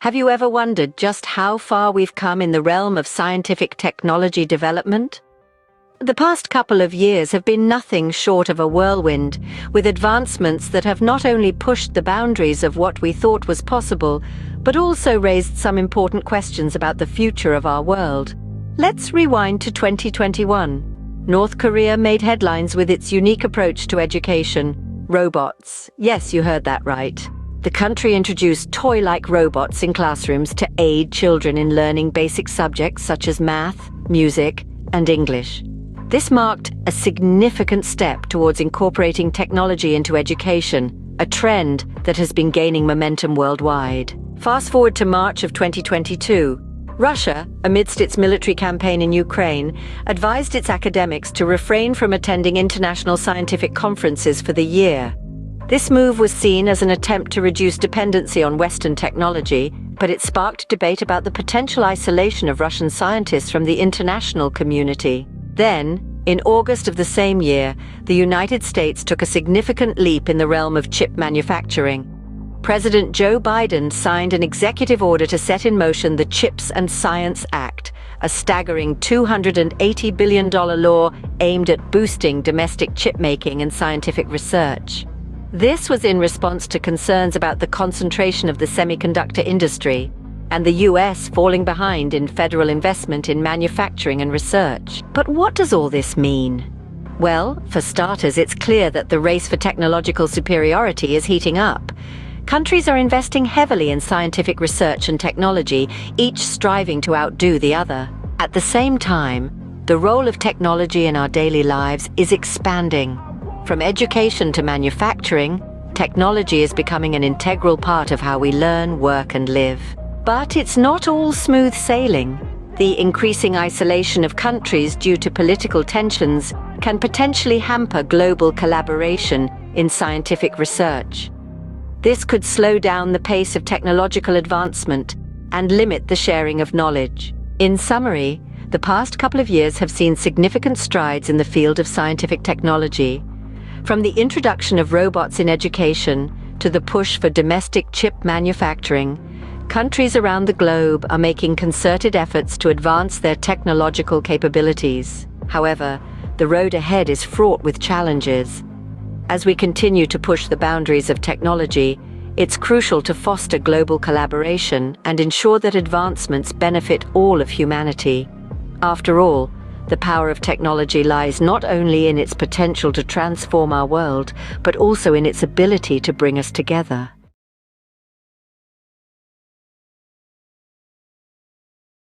Have you ever wondered just how far we've come in the realm of scientific technology development? The past couple of years have been nothing short of a whirlwind, with advancements that have not only pushed the boundaries of what we thought was possible, but also raised some important questions about the future of our world. Let's rewind to 2021. North Korea made headlines with its unique approach to education: robots. Yes, you heard that right. The country introduced toy-like robots in classrooms to aid children in learning basic subjects such as math, music, and English. This marked a significant step towards incorporating technology into education, a trend that has been gaining momentum worldwide. Fast forward to March of 2022. Russia, amidst its military campaign in Ukraine, advised its academics to refrain from attending international scientific conferences for the year. This move was seen as an attempt to reduce dependency on Western technology, but it sparked debate about the potential isolation of Russian scientists from the international community. Then, in August of the same year, the United States took a significant leap in the realm of chip manufacturing. President Joe Biden signed an executive order to set in motion the CHIPS and Science Act, a staggering $280 billion law aimed at boosting domestic chip-making and scientific research. This was in response to concerns about the concentration of the semiconductor industry and the US falling behind in federal investment in manufacturing and research. But what does all this mean? Well, for starters, it's clear that the race for technological superiority is heating up. Countries are investing heavily in scientific research and technology, each striving to outdo the other. At the same time, the role of technology in our daily lives is expanding. From education to manufacturing, technology is becoming an integral part of how we learn, work, and live. But it's not all smooth sailing. The increasing isolation of countries due to political tensions can potentially hamper global collaboration in scientific research. This could slow down the pace of technological advancement and limit the sharing of knowledge. In summary, the past couple of years have seen significant strides in the field of scientific technology. From the introduction of robots in education to the push for domestic chip manufacturing, countries around the globe are making concerted efforts to advance their technological capabilities. However, the road ahead is fraught with challenges. As we continue to push the boundaries of technology, it's crucial to foster global collaboration and ensure that advancements benefit all of humanity. After all, the power of technology lies not only in its potential to transform our world, but also in its ability to bring us together.